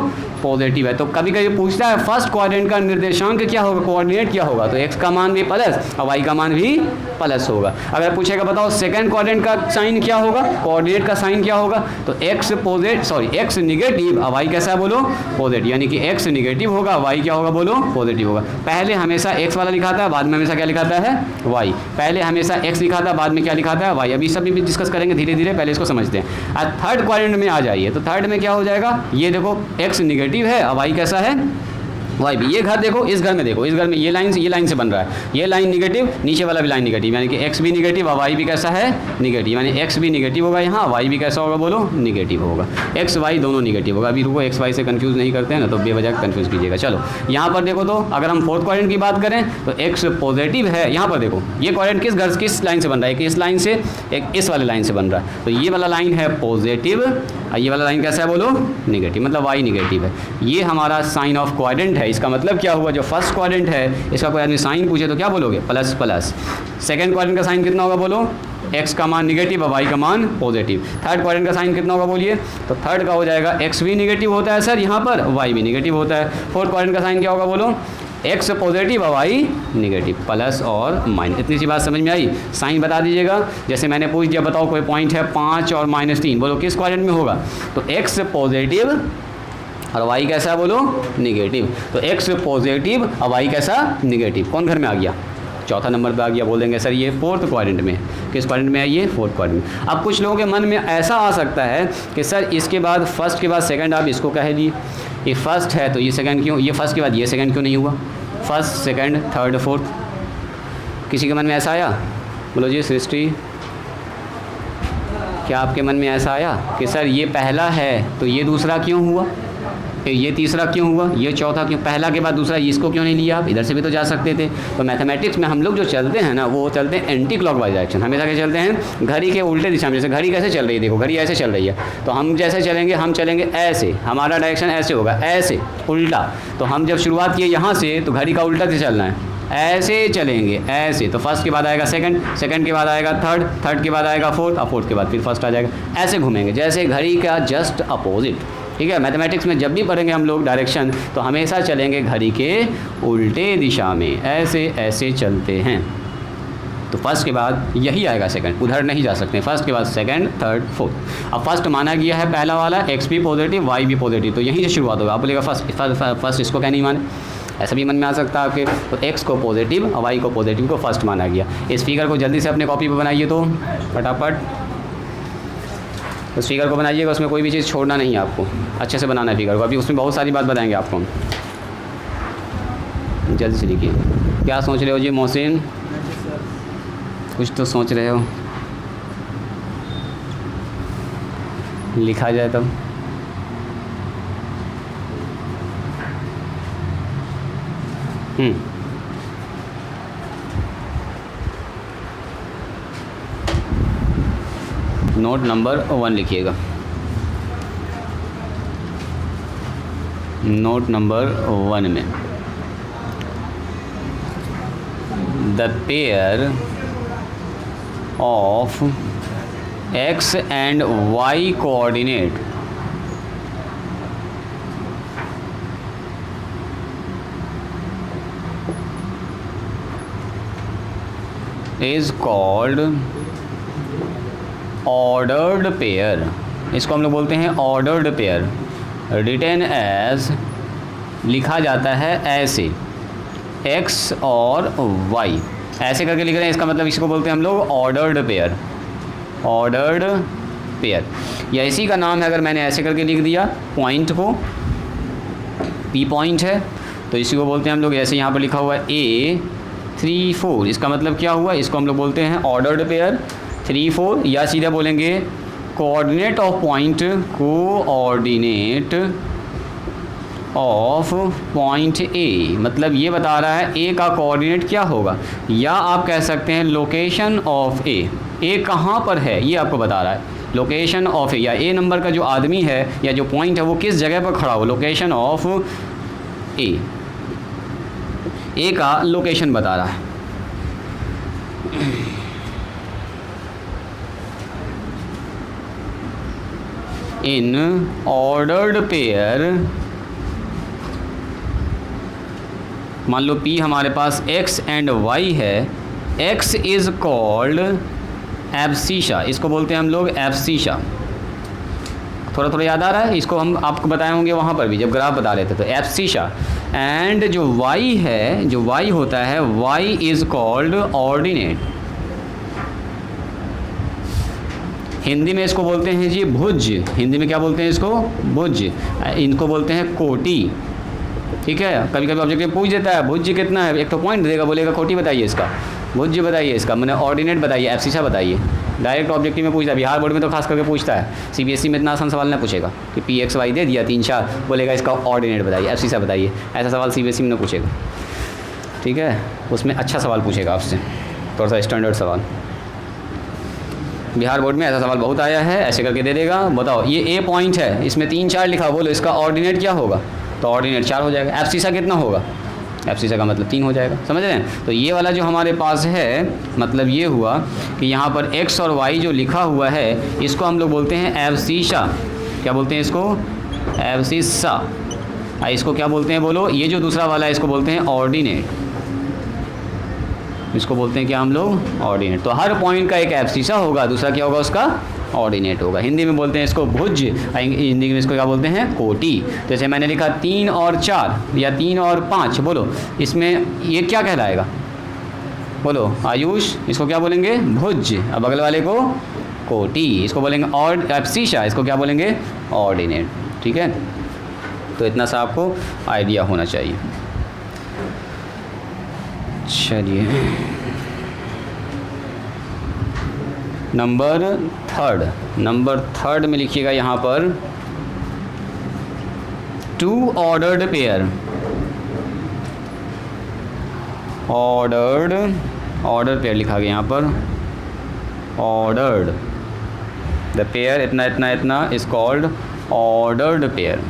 Speaker 1: पॉजिटिव है। तो कभी कभी पूछता है फर्स्ट क्वाड्रेंट का निर्देशांक क्या होगा, कोऑर्डिनेट क्या होगा, तो एक्स का मान भी प्लस और वाई का मान भी प्लस होगा। अगर पूछेगा बताओ सेकंड क्वाड्रेंट का साइन क्या होगा, कोऑर्डिनेट का साइन क्या होगा, तो एक्स एक्स निगेटिव और वाई कैसा है बोलो, पॉजिटिव, यानी कि एक्स निगेटिव होगा, वाई क्या होगा बोलो, पॉजिटिव होगा। पहले हमेशा एक्स वाला लिखाता है, बाद में हमेशा क्या लिखाता है, वाई। पहले हमेशा एक्स लिखाता है, बाद में क्या लिखाता है, वाई। अभी सब भी डिस्कस करेंगे धीरे धीरे, पहले इसको समझते हैं। आज थर्ड क्वाड्रेंट में आ जाइए, तो थर्ड में क्या हो जाएगा, ये देखो एक्स निगेटिव है और वाई कैसा है, वाई भी। ये घर देखो, इस घर में देखो, इस घर में ये लाइन से बन रहा है, ये लाइन निगेटिव, नीचे वाला भी लाइन निगेटिव, यानी कि एक्स भी निगेटिव और वाई भी कैसा है, निगेटिव, यानी एक्स भी निगेटिव होगा यहाँ, वाई भी कैसा होगा बोलो, निगेटिव होगा। एक्स वाई दोनों निगेटिव होगा। अभी रुको, एक्स वाई से कंफ्यूज नहीं करते हैं ना, तो बेवजह कंफ्यूज कीजिएगा। चलो यहाँ पर देखो, तो अगर हम फोर्थ क्वाड्रेंट की बात करें तो एक्स पॉजिटिव है। यहाँ पर देखो ये क्वाड्रेंट किस लाइन से बन रहा है, एक इस लाइन से, एक इस वाले लाइन से बन रहा है, तो ये वाला लाइन है पॉजिटिव और ये वाला लाइन कैसा है बोलो, निगेटिव, मतलब वाई निगेटिव है। ये हमारा साइन ऑफ क्वाड्रेंट है। इसका मतलब क्या हुआ, जो फर्स्ट क्वाड्रेंट है इसका कोई आदमी साइन पूछे तो क्या बोलोगे, प्लस प्लस। सेकंड क्वाड्रेंट का साइन कितना होगा बोलो, एक्स का मान निगेटिव और वाई का मान पॉजिटिव। थर्ड क्वाड्रेंट का साइन कितना होगा बोलिए, तो थर्ड का हो जाएगा एक्स भी निगेटिव होता है सर यहाँ पर, वाई भी निगेटिव होता है। फोर्थ क्वाड्रेंट का साइन क्या होगा बोलो, एक्स पॉजिटिव और वाई निगेटिव, प्लस और माइनस। इतनी सी बात समझ में आई। साइन बता दीजिएगा, जैसे मैंने पूछ दिया बताओ कोई पॉइंट है 5 और -3, बोलो किस क्वाड्रेंट में होगा, तो एक्स पॉजिटिव और वाई कैसा है बोलो, निगेटिव। तो एक्स पॉजिटिव और वाई कैसा, निगेटिव। कौन घर में आ गया, चौथा नंबर पे आ गया। बोल देंगे सर ये फोर्थ क्वाड्रेंट में, किस क्वाड्रेंट में है ये, फोर्थ क्वाड्रेंट में। अब कुछ लोगों के मन में ऐसा आ सकता है कि सर इसके बाद फर्स्ट के बाद सेकंड आप इसको कह दिए, ये फर्स्ट है तो ये सेकंड क्यों, ये फर्स्ट के बाद ये सेकंड क्यों नहीं हुआ, फर्स्ट सेकंड थर्ड फोर्थ। किसी के मन में ऐसा आया, बोलो जी सृष्टि, क्या आपके मन में ऐसा आया कि सर ये पहला है तो ये दूसरा क्यों हुआ, ये तीसरा क्यों हुआ, ये चौथा क्यों, पहला के बाद दूसरा इसको क्यों नहीं लिया, आप इधर से भी तो जा सकते थे। तो मैथमेटिक्स में हम लोग जो चलते हैं ना, वो चलते हैं एंटी क्लॉकवाइज डायरेक्शन, हमेशा क्या चलते हैं, घड़ी के उल्टे दिशा में। जैसे घड़ी कैसे चल रही है, देखो घड़ी ऐसे चल रही है, तो हम जैसे चलेंगे, हम चलेंगे ऐसे, हमारा डायरेक्शन ऐसे होगा, ऐसे उल्टा। तो हम जब शुरुआत किए यहाँ से, तो घड़ी का उल्टा से चलना है, ऐसे चलेंगे ऐसे। तो फर्स्ट के बाद आएगा सेकंड, सेकंड के बाद आएगा थर्ड, थर्ड के बाद आएगा फोर्थ और फोर्थ के बाद फिर फर्स्ट आ जाएगा। ऐसे घूमेंगे जैसे घड़ी का जस्ट अपोजिट, ठीक है। मैथमेटिक्स में जब भी पढ़ेंगे हम लोग डायरेक्शन, तो हमेशा चलेंगे घड़ी के उल्टे दिशा में, ऐसे ऐसे चलते हैं। तो फर्स्ट के बाद यही आएगा सेकंड, उधर नहीं जा सकते, फर्स्ट के बाद सेकंड थर्ड फोर्थ। अब फर्स्ट माना गया है पहला वाला, एक्स भी पॉजिटिव वाई भी पॉजिटिव, तो यहीं से शुरुआत होगा। आप बोलेगा फर्स्ट इसको क्या नहीं माने, ऐसा भी मन में आ सकता है आपके। तो एक्स को पॉजिटिव और वाई को पॉजिटिव को फर्स्ट माना गया। इस फिगर को जल्दी से अपने कॉपी पर बनाइए, तो फटाफट उस फिगर को बनाइएगा, उसमें कोई भी चीज़ छोड़ना नहीं है आपको, अच्छे से बनाना है फिगर को। अभी उसमें बहुत सारी बात बताएंगे आपको, जल्दी से लिखिए। क्या सोच रहे हो जी मोहसिन, कुछ तो सोच रहे हो, लिखा जाए तब। नोट नंबर 1 लिखिएगा, नोट नंबर 1 में the pair of X and Y coordinate is called ordered pair. इसको हम लोग बोलते हैं ऑर्डर्ड पेयर। रिटेन एज, लिखा जाता है ऐसे, x और y ऐसे करके लिख रहे हैं, इसका मतलब इसको बोलते हैं हम लोग ऑर्डर्ड पेयर। ऑर्डर्ड पेयर या इसी का नाम है, अगर मैंने ऐसे करके लिख दिया पॉइंट को, p पॉइंट है, तो इसी को बोलते हैं हम लोग, जैसे यहाँ पर लिखा हुआ है A3 4, इसका मतलब क्या हुआ, इसको हम लोग बोलते हैं ऑर्डर्ड पेयर 3 4, या सीधा बोलेंगे coordinate of point, coordinate of point A, मतलब ये बता रहा है ए का कोऑर्डिनेट क्या होगा, या आप कह सकते हैं लोकेशन ऑफ ए कहाँ पर है ये आपको बता रहा है। लोकेशन ऑफ ए, या ए नंबर का जो आदमी है या जो पॉइंट है वो किस जगह पर खड़ा हो, लोकेशन ऑफ ए का लोकेशन बता रहा है। इन ऑर्डर्ड पेयर, मान लो P हमारे पास x एंड y है, x इज़ कॉल्ड एब्सिशा, इसको बोलते हैं हम लोग एब्सिशा। थोड़ा थोड़ा याद आ रहा है, इसको हम आपको बताए होंगे वहाँ पर भी जब ग्राफ बता रहे थे, तो एब्सिशा। एंड जो y है, जो y होता है, y is called ordinate. Hindi में इसको बोलते हैं जी भुज, हिंदी में क्या बोलते हैं इसको, भुज। इनको बोलते हैं कोटि, ठीक है। कभी कभी ऑब्जेक्टिव पूछ देता है भुज कितना है, एक तो पॉइंट देगा, बोलेगा कोटि बताइए इसका, भुज बताइए इसका, मैंने ऑर्डिनेट बताइए, एब्सिशा बताइए। डायरेक्ट ऑब्जेक्टिव में पूछता है, बिहार बोर्ड में तो खास करके पूछता है, CBSE में इतना आसान सवाल नहीं पूछेगा कि PXY दे दिया 3 4, बोलेगा इसका ऑर्डिनेट बताइए, एब्सिशा बताइए, ऐसा सवाल CBSE में नहीं पूछेगा, ठीक है। उसमें अच्छा सवाल पूछेगा आपसे, थोड़ा सा स्टैंडर्ड सवाल। बिहार बोर्ड में ऐसा सवाल बहुत आया है, ऐसे करके दे देगा, बताओ ये A पॉइंट है, इसमें 3 4 लिखा, बोलो इसका ऑर्डिनेट क्या होगा, तो ऑर्डिनेट 4 हो जाएगा। एब्सिशा कितना होगा, एब्सिशा का मतलब 3 हो जाएगा, समझ रहे हैं। तो ये वाला जो हमारे पास है, मतलब ये हुआ कि यहाँ पर x और y जो लिखा हुआ है, इसको हम लोग बोलते हैं एब्सिशा। क्या बोलते हैं इसको, एब्सिशा। इसको क्या बोलते हैं बोलो, ये जो दूसरा वाला है इसको बोलते हैं ऑर्डिनेट, इसको बोलते हैं क्या हम लोग, ऑर्डिनेट। तो हर पॉइंट का एक एब्सिशा होगा, दूसरा क्या होगा उसका ऑर्डिनेट होगा। हिंदी में बोलते हैं इसको भुज, हिंदी में इसको क्या बोलते हैं, कोटि। जैसे मैंने लिखा 3 और 4 या 3 और 5, बोलो इसमें ये क्या कहलाएगा, बोलो आयुष, इसको क्या बोलेंगे, भुज। अब अगले वाले को कोटि, इसको बोलेंगे और एब्सिशा, इसको क्या बोलेंगे, ऑर्डिनेट, ठीक है। तो इतना सा आपको आइडिया होना चाहिए। चलिए नंबर थर्ड में लिखिएगा यहाँ पर 2 ऑर्डर्ड पेयर। ऑर्डर पेयर लिखा गया यहाँ पर, ऑर्डर्ड द पेयर इतना इतना इतना is called ordered pair.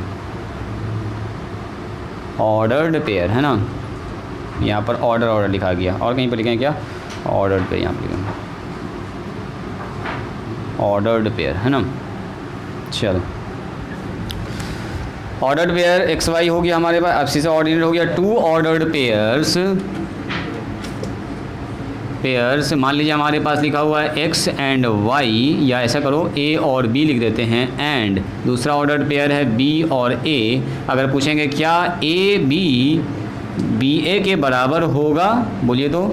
Speaker 1: Ordered pair है ना, यहाँ पर ऑर्डर लिखा गया, और कहीं पर लिखें क्या, ऑर्डर्ड पेयर, यहाँ पर लिखें ऑर्डर्ड पेयर, है ना। चलो ऑर्डर्ड पेयर XY हो गया हमारे पास, अब से ऑर्डिनेट हो गया। 2 ऑर्डर्ड पेयर्स मान लीजिए हमारे पास लिखा हुआ है x एंड y, या ऐसा करो a और b लिख देते हैं, एंड दूसरा ऑर्डर्ड पेयर है b और a। अगर पूछेंगे क्या b a के बराबर होगा, बोलिए तो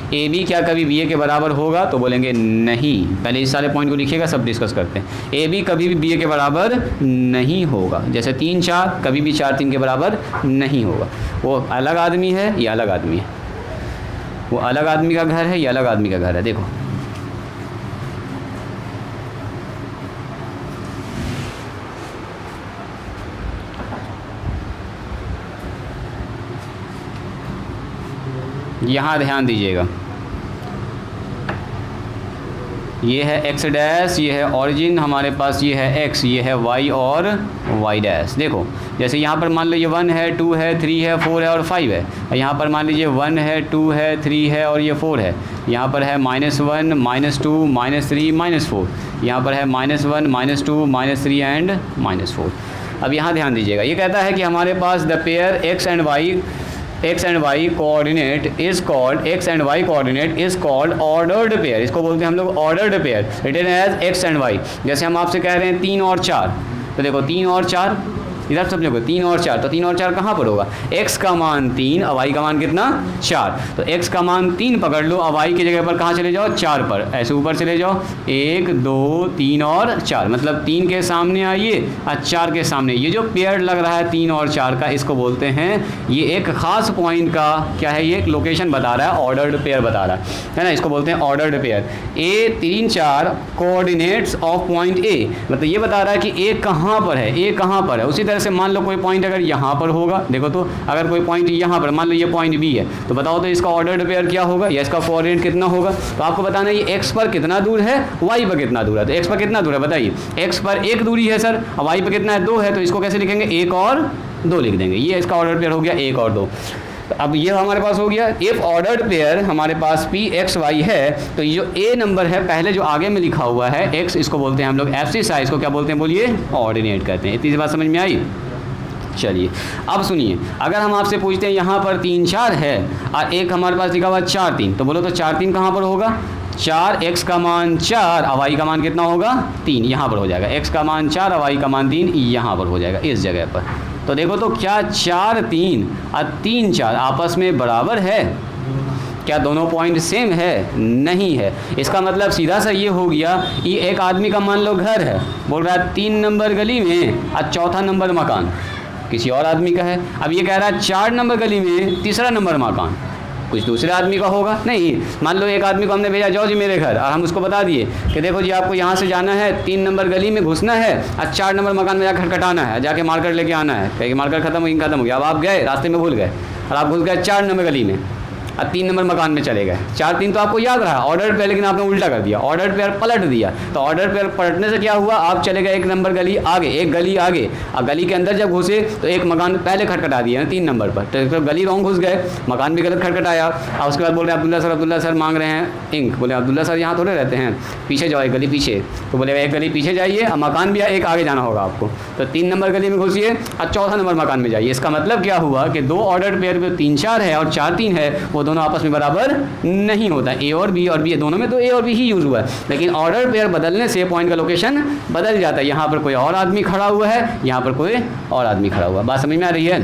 Speaker 1: AB क्या कभी BA के बराबर होगा, तो बोलेंगे नहीं। पहले इस सारे पॉइंट को लिखिएगा, सब डिस्कस करते हैं। AB कभी भी BA के बराबर नहीं होगा, जैसे 3 4 कभी भी 4 3 के बराबर नहीं होगा। वो अलग आदमी है, ये अलग आदमी है, वो अलग आदमी का घर है, ये अलग आदमी का घर है। देखो यहाँ ध्यान दीजिएगा, ये है x डैश, ये है ऑरिजिन हमारे पास, ये है x, ये है y और y डैश। देखो जैसे यहाँ पर मान लीजिए 1 है, 2 है, 3 है, 4 है और 5 है। यहाँ पर मान लीजिए 1 है, 2 है, 3 है और ये 4 है। यहाँ पर है -1 -2 -3 -4। यहाँ पर है -1 -2 -3 एंड -4। अब यहाँ ध्यान दीजिएगा, ये कहता है कि हमारे पास the pair x and y X and Y coordinate is called, X and Y coordinate is called ordered pair, इसको बोलते हैं हम लोग ordered pair, written as X and Y. जैसे हम आपसे कह रहे हैं 3 और 4, तो देखो 3 और 4 इधर सब लोग 3 और 4, तो 3 और 4 कहाँ पर होगा, x का मान 3 और y का मान कितना 4, तो x का मान 3 पकड़ लो और y की जगह पर कहाँ चले जाओ 4 पर, ऐसे ऊपर चले जाओ 1 2 3 और 4, मतलब 3 के सामने आइए और 4 के सामने, ये जो पेयर लग रहा है 3 और 4 का, इसको बोलते हैं, ये एक ख़ास पॉइंट का क्या है, ये एक लोकेशन बता रहा है, ऑर्डर्ड पेयर बता रहा है ना, इसको बोलते हैं ordered pair. A 3 4 coordinates of point A, मतलब ये बता रहा है कि ए कहाँ पर है, ए कहाँ पर है। उसी तरह से मान लो कोई पॉइंट अगर यहाँ पर होगा, देखो तो अगर कोई पॉइंट यहाँ पर, मान लो ये पॉइंट बी है, तो बताओ तो इसका ऑर्डर्ड पेयर क्या होगा या इसका कोऑर्डिनेट कितना होगा, तो आपको बताना है ये x पर कितना दूर है, y पर कितना दूर है, तो x पर कितना दूर है बताइए, x पर 1 दूरी है सर, और y पर कितना है 2 है, तो इसको कैसे लिखेंगे 1 और 2 लिख देंगे, ये इसका ऑर्डर पेयर हो गया 1 और 2। अब ये हमारे पास हो गया, इफ ऑर्डर्ड पेयर हमारे पास पी एक्स वाई है, तो ये जो ए नंबर है पहले जो आगे में लिखा हुआ है एक्स, इसको बोलते हैं हम लोग एब्सिस, इसको क्या बोलते हैं बोलिए, ऑर्डिनेट कहते हैं। इतनी सी बात समझ में आई। चलिए अब सुनिए, अगर हम आपसे पूछते हैं यहाँ पर 3 4 है और एक हमारे पास लिखा हुआ 4 3, तो बोलो तो 4 3 कहाँ पर होगा, 4 x का मान 4 और y का मान कितना होगा 3, यहाँ पर हो जाएगा, x का मान 4 और y का मान 3 यहाँ पर हो जाएगा इस जगह पर। तो देखो तो क्या 4 3 और 3 4 आपस में बराबर है, क्या दोनों पॉइंट सेम है, नहीं है। इसका मतलब सीधा सा ये हो गया, ये एक आदमी का मान लो घर है, बोल रहा है 3 नंबर गली में और 4था नंबर मकान किसी और आदमी का है, अब ये कह रहा है 4 नंबर गली में 3रा नंबर मकान कुछ दूसरे आदमी का होगा, नहीं, मान लो एक आदमी को हमने भेजा जाओ जी मेरे घर, और हम उसको बता दिए कि देखो जी आपको यहाँ से जाना है, 3 नंबर गली में घुसना है और 4 नंबर मकान में जाकर खटखटाना है, जाके मार्केट लेके आना है, कहीं मार्केट खत्म हो गया, अब आप गए रास्ते में भूल गए और आप घुस गए 4 नंबर गली में और 3 नंबर मकान में चले गए। 4 3 तो आपको याद रहा ऑर्डर पेयर, लेकिन आपने उल्टा कर दिया, ऑर्डर पेयर पलट दिया, तो ऑर्डर पेयर पलटने से क्या हुआ, आप चले गए 1 नंबर गली आगे, एक गली आगे, और गली के अंदर जब घुसे तो एक मकान पहले खटखटा दिया ना 3 नंबर पर, तो गली रॉन्ग घुस गए, मकान भी गलत खटखटाया, और उसके बाद बोल रहे अब्दुल्ला सर मांग रहे हैं इंक, बोले अब्दुल्ला सर यहाँ थोड़े रहते हैं, पीछे जाओ एक गली पीछे, तो बोले एक गली पीछे जाइए और मकान भी एक आगे जाना होगा आपको, तो 3 नंबर गली में घुसिए और 4था नंबर मकान में जाइए। इसका मतलब क्या हुआ कि 2 ऑर्डर पेयर में 3 4 है और 4 3 है, वो दोनों आपस में बराबर नहीं होता, ए और बी दोनों में तो ए और बी ही यूज हुआ है, लेकिन ऑर्डर पेयर बदलने से पॉइंट का लोकेशन बदल जाता है, यहाँ पर कोई और आदमी खड़ा हुआ है, यहाँ पर कोई और आदमी खड़ा हुआ है। बात समझ में आ रही है।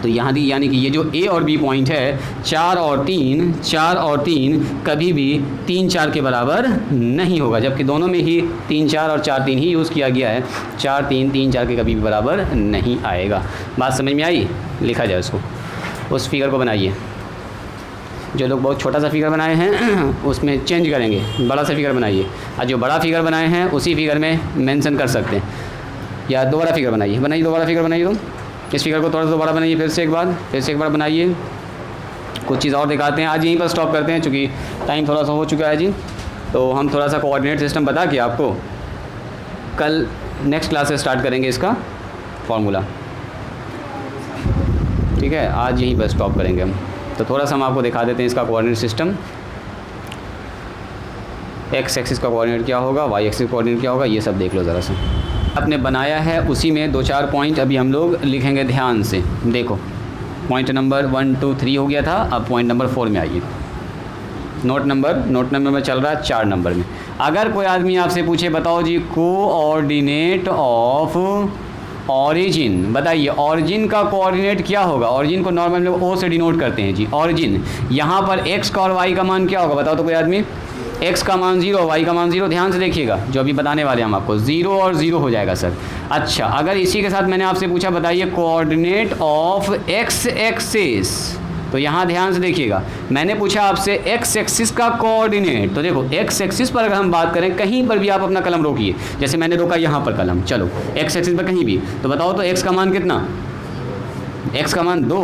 Speaker 1: तो यहाँ दी यानी कि ये जो ए और बी पॉइंट है 4 और 3 कभी भी 3 4 के बराबर नहीं होगा, जबकि दोनों में ही 3 4 और 4 3 ही यूज़ किया गया है, 4 3 3 4 के कभी भी बराबर नहीं आएगा। बात समझ में आई, लिखा जाए उसको, उस फिगर को बनाइए, जो लोग बहुत छोटा सा फिगर बनाए हैं उसमें चेंज करेंगे, बड़ा सा फिगर बनाइए, और जो बड़ा फिगर बनाए हैं उसी फिगर में मेंशन कर सकते हैं, या दोबारा फिगर बनाइए, दोबारा फिगर बनाइए, तो इस फिगर को थोड़ा सा दोबारा बनाइए, फिर से एक बार बनाइए, कुछ चीज़ और दिखाते हैं। आज यहीं पर स्टॉप करते हैं क्योंकि टाइम थोड़ा सा हो चुका है जी, तो हम थोड़ा सा कोऑर्डिनेट सिस्टम बता के आपको कल नेक्स्ट क्लास से स्टार्ट करेंगे इसका फॉर्मूला, ठीक है। आज यहीं पर स्टॉप करेंगे हम, तो थोड़ा सा हम आपको दिखा देते हैं इसका कोऑर्डिनेट सिस्टम, एक्स एक्सिस का कोऑर्डिनेट क्या होगा, वाई एक्सिस कोऑर्डिनेट क्या होगा, ये सब देख लो ज़रा सा। आपने बनाया है उसी में 2 4 पॉइंट अभी हम लोग लिखेंगे, ध्यान से देखो, पॉइंट नंबर 1 2 3 हो गया था, अब पॉइंट नंबर 4 में आइए। नोट नंबर में चल रहा है 4 नंबर में। अगर कोई आदमी आपसे पूछे बताओ जी कोऑर्डिनेट ऑफ ऑरिजिन, बताइए ऑरिजिन का कोऑर्डिनेट क्या होगा। ऑरिजिन को नॉर्मल लोग ओ से डिनोट करते हैं जी, ऑरिजिन। यहाँ पर एक्स का और वाई का मान क्या होगा बताओ तो कोई आदमी। एक्स का मान 0, वाई का मान 0, ध्यान से देखिएगा जो अभी बताने वाले हम आपको, 0 और 0 हो जाएगा सर। अच्छा, अगर इसी के साथ मैंने आपसे पूछा बताइए कोऑर्डिनेट ऑफ एक्स एक्सिस, तो यहाँ ध्यान से देखिएगा, मैंने पूछा आपसे एक्स एक्सिस का कोऑर्डिनेट, तो देखो एक्स एक्सिस पर अगर हम बात करें, कहीं पर भी आप अपना कलम रोकिए, जैसे मैंने रोका यहाँ पर कलम, चलो एक्स एक्सिस पर कहीं भी, तो बताओ तो एक्स का मान कितना, एक्स का मान 2,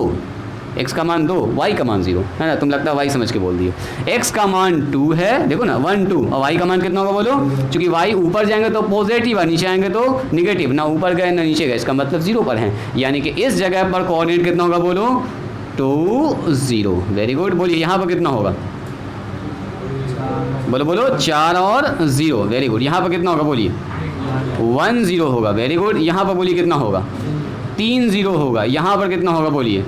Speaker 1: एक्स का मान 2, वाई का मान 0 है ना, तुम लगता है वाई समझ के बोल दिए। एक्स का मान 2 है, देखो ना 1 2, और वाई का मान कितना होगा बोलो, क्योंकि वाई ऊपर जाएंगे तो पॉजिटिव है, नीचे आएंगे तो निगेटिव, ना ऊपर गए ना नीचे गए, इसका मतलब 0 पर है, यानी कि इस जगह पर कोऑर्डिनेट कितना होगा बोलो 2 0। वेरी गुड, बोलिए यहाँ पर कितना होगा, बोलो 4 और 0, वेरी गुड। यहाँ पर कितना होगा बोलिए 1 0 होगा, वेरी गुड। यहाँ पर बोलिए कितना होगा 3 0 होगा, यहाँ पर कितना होगा बोलिए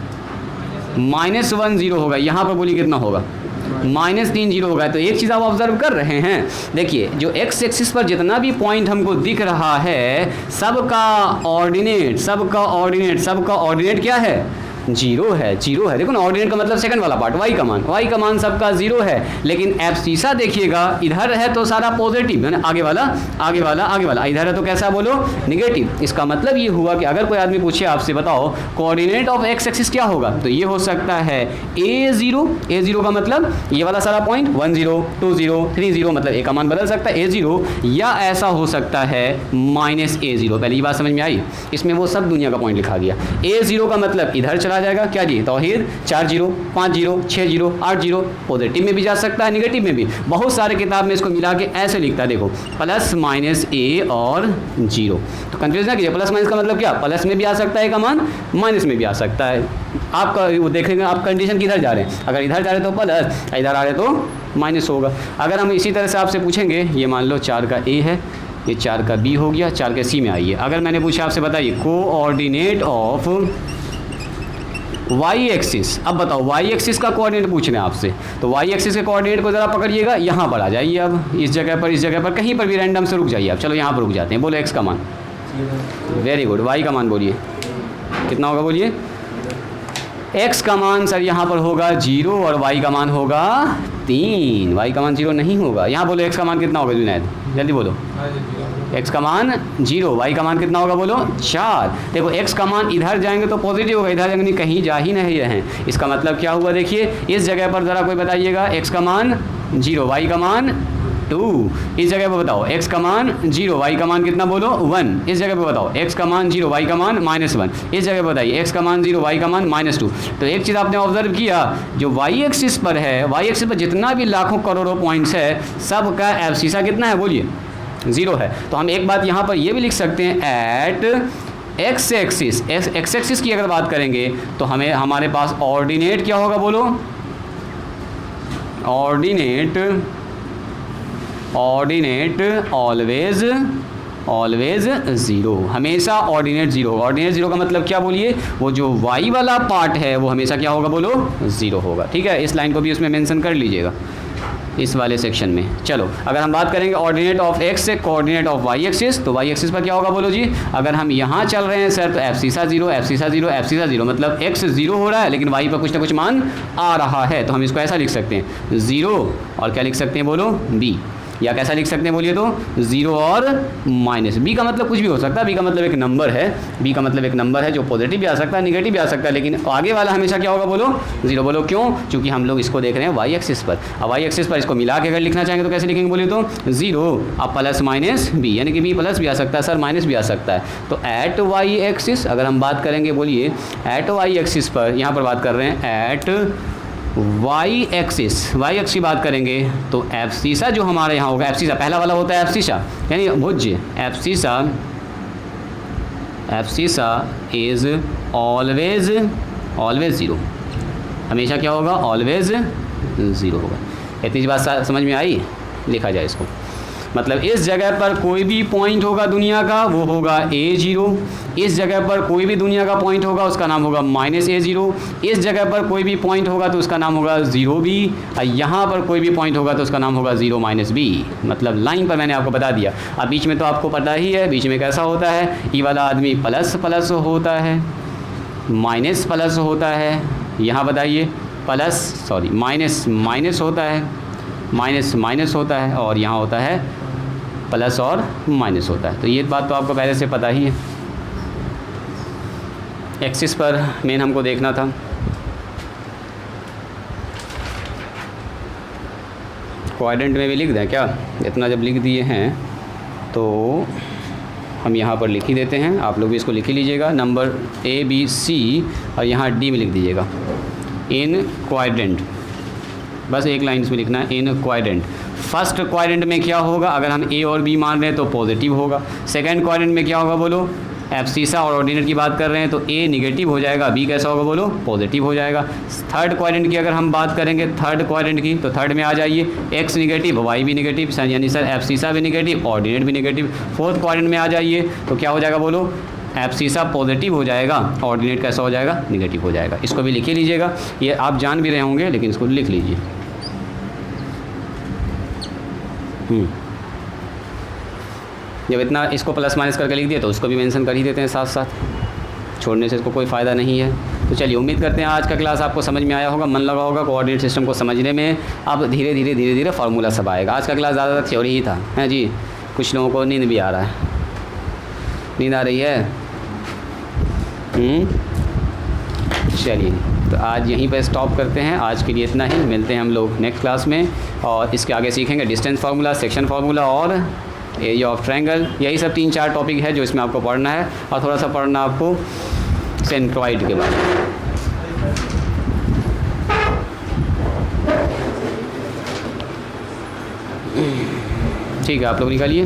Speaker 1: -1 0 होगा, यहाँ पर बोलिए कितना होगा, -3 0 होगा। तो एक चीज़ आप ऑब्जर्व कर रहे हैं, देखिए जो एक्स एक्सिस पर जितना भी पॉइंट हमको दिख रहा है सबका ऑर्डिनेट क्या है, जीरो है। देखो ना, ऑर्डिनेट का मतलब सेकंड वाला पार्ट वाई का मान सबका जीरो है। लेकिन एब्सिसा देखिएगा, इधर है तो सारा पॉजिटिव है ना, आगे वाला, इधर है तो कैसा बोलो, निगेटिव। इसका मतलब ये हुआ कि अगर कोई आदमी पूछे आपसे बताओ कोऑर्डिनेट ऑफ एक्स एक्सिस क्या होगा, तो ये हो सकता है A0 का मतलब ये वाला सारा पॉइंट 1 0 2 0 3 0, मतलब ए का मान बदल सकता है A0, या ऐसा हो सकता है -A0। पहले ये बात समझ में आई, इसमें वो सब दुनिया का पॉइंट लिखा गया। A0 का मतलब इधर चला जाएगा, क्या जी, तौहीद 4 0 5 0 6 0 8 0, पॉजिटिव में भी जा सकता है, नेगेटिव में भी। बहुत सारे किताब में इसको मिला के ऐसे लिखता है, देखो प्लस माइनस ए और 0। तो कंफ्यूज ना कीजिए, प्लस माइनस का मतलब क्या, प्लस में भी आ सकता है का मान, माइनस में भी आ सकता है। आपका वो देखेंगे आप कंडीशन किधर जा रहे हैं, अगर इधर जा रहे तो प्लस, इधर आ रहे तो माइनस होगा। अगर हम इसी तरह से आपसे पूछेंगे, ये मान लो 4 का ए है, ये 4 का बी हो गया, 4 के सी में आइए। अगर मैंने पूछा आपसे बताइए कोऑर्डिनेट ऑफ वाई एक्सिस, अब बताओ वाई एक्सिस का कोऑर्डिनेट पूछ रहे हैं आपसे, तो वाई एक्सिस के कोऑर्डिनेट को ज़रा पकड़िएगा, यहाँ पर आ जाइए। अब इस जगह पर कहीं पर भी रैंडम से रुक जाइए आप, चलो यहाँ पर रुक जाते हैं। बोलो एक्स का मान, वेरी गुड। वाई का मान बोलिए कितना होगा, बोलिए। एक्स का मान सर यहाँ पर होगा 0 और वाई का मान होगा 3। वाई का मान 0 नहीं होगा, यहाँ बोलो एक्स का मान कितना होगा जुनैद, जल्दी बोलो। एक्स का मान 0, वाई का मान कितना होगा, बोलो 4। देखो एक्स का मान इधर जाएंगे तो पॉजिटिव होगा, इधर जाएंगे कहीं जा ही नहीं रहे हैं। इसका मतलब क्या हुआ, देखिए इस जगह पर ज़रा कोई बताइएगा, एक्स का मान 0 वाई का मान 2, इस जगह पर बताओ एक्स का मान 0 वाई का मान कितना, बोलो 1। इस जगह पर बताओ एक्स का मान 0 वाई का मान -1, इस जगह पर बताइए एक्स का मान 0 वाई का मान -2। तो एक चीज़ आपने ऑब्जर्व किया, जो वाई एक्सिस पर है, वाई एक्सिस पर जितना भी लाखों करोड़ों पॉइंट्स है सबका एब्सिसा कितना है, बोलिए 0 है। तो हम एक बात यहाँ पर ये भी लिख सकते हैं, एट एक्स एक्सिस की अगर बात करेंगे तो हमें हमारे पास ऑर्डिनेट क्या होगा, बोलो ऑर्डिनेट ऑलवेज 0, हमेशा ऑर्डिनेट 0 होगा। ऑर्डिनेट 0 का मतलब क्या, बोलिए वो जो वाई वाला पार्ट है वो हमेशा क्या होगा, बोलो 0 होगा। ठीक है, इस लाइन को भी उसमें मेंशन कर लीजिएगा इस वाले सेक्शन में। चलो अगर हम बात करेंगे ऑर्डिनेट ऑफ एक्स से कोऑर्डिनेट ऑफ वाई एक्सिस, तो वाई एक्सिस पर क्या होगा, बोलो जी। अगर हम यहाँ चल रहे हैं सर तो एब्सिसा 0 मतलब एक्स 0 हो रहा है लेकिन वाई पर कुछ ना कुछ मान आ रहा है, तो हम इसको ऐसा लिख सकते हैं 0 और क्या लिख सकते हैं, बोलो बी, या कैसा लिख सकते हैं, बोलिए तो 0 और माइनस। बी का मतलब कुछ भी हो सकता है, बी का मतलब एक नंबर है, जो पॉजिटिव भी आ सकता है, नेगेटिव भी आ सकता है, लेकिन आगे वाला हमेशा क्या होगा, बोलो 0। बोलो क्यों, क्योंकि हम लोग इसको देख रहे हैं वाई एक्सिस पर। अब वाई एक्सिस पर इसको मिला के अगर लिखना चाहेंगे तो कैसे लिखेंगे, बोलिए तो 0 अब प्लस माइनस बी, यानी कि बी प्लस भी आ सकता है सर, माइनस भी आ सकता है। तो एट वाई एक्सिस अगर हम बात करेंगे, बोलिए एट वाई एक्सिस पर, यहाँ पर बात कर रहे हैं एट वाई एक्सिस की बात करेंगे तो एब्सिसा जो हमारे यहाँ होगा, एब्सिसा पहला वाला होता है एब्सिसा यानी भुज्य, एब्सिसा इज ऑलवेज 0, हमेशा क्या होगा, ऑलवेज 0 होगा। इतनी बात समझ में आई, लिखा जाए इसको, मतलब इस जगह पर कोई भी पॉइंट होगा दुनिया का वो होगा A0, इस जगह पर कोई भी दुनिया का पॉइंट होगा उसका नाम होगा -A0, इस जगह पर कोई भी पॉइंट होगा तो उसका नाम होगा 0B, और यहाँ पर कोई भी पॉइंट होगा तो उसका नाम होगा 0-B। मतलब लाइन पर मैंने आपको बता दिया। अब बीच में तो आपको पता ही है बीच में कैसा होता है, ये वाला आदमी प्लस होता है, माइनस प्लस होता है, यहाँ बताइए माइनस होता है, माइनस होता है, और यहाँ होता है प्लस और माइनस होता है। तो ये बात तो आपको पहले से पता ही है। एक्सिस पर मेन हमको देखना था, क्वाड्रेंट में भी लिख दें क्या, इतना जब लिख दिए हैं तो हम यहाँ पर लिख ही देते हैं, आप लोग भी इसको लिख ही लीजिएगा, नंबर ABC और यहाँ D में लिख दीजिएगा इन क्वाड्रेंट, बस एक लाइन इसमें लिखना है, इन क्वाड्रेंट। फर्स्ट क्वाड्रेंट में क्या होगा, अगर हम A और B मान रहे हैं तो पॉजिटिव होगा। सेकंड क्वाड्रेंट में क्या होगा, बोलो एब्सिसा और ऑर्डिनेट की बात कर रहे हैं तो A निगेटिव हो जाएगा, B कैसा होगा, बोलो पॉजिटिव हो जाएगा। थर्ड क्वाड्रेंट की अगर हम बात करेंगे, थर्ड क्वाड्रेंट की, तो थर्ड में आ जाइए X निगेटिव, Y भी निगेटिव, यानी सर एब्सिसा भी निगेटिव, ऑर्डिनेट भी निगेटिव। फोर्थ क्वाड्रेंट में आ जाइए तो क्या हो जाएगा, बोलो एब्सिसा पॉजिटिव हो जाएगा, ऑर्डिनेट कैसा हो जाएगा, निगेटिव हो जाएगा। इसको भी लिख ही लीजिएगा, ये आप जान भी रहे होंगे लेकिन इसको लिख लीजिए। जब इतना इसको प्लस माइनस करके लिख दिए तो उसको भी मेंशन कर ही देते हैं साथ साथ, छोड़ने से इसको कोई फ़ायदा नहीं है। तो चलिए, उम्मीद करते हैं आज का क्लास आपको समझ में आया होगा, मन लगा होगा कोऑर्डिनेट सिस्टम को समझने में। अब धीरे धीरे फार्मूला सब आएगा। आज का क्लास ज़्यादातर थ्योरी ही था, है जी। कुछ लोगों को नींद भी आ रहा है, नींद आ रही है। चलिए, तो आज यहीं पर स्टॉप करते हैं। आज के लिए इतना ही, मिलते हैं हम लोग नेक्स्ट क्लास में, और इसके आगे सीखेंगे डिस्टेंस फार्मूला, सेक्शन फार्मूला और एरिया ऑफ ट्रायंगल। यही सब 3-4 टॉपिक है जो इसमें आपको पढ़ना है, और थोड़ा सा पढ़ना आपको सेंट्रॉइड के बारे में। ठीक है, आप लोग निकालिए।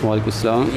Speaker 1: वालेकुम अस्सलाम।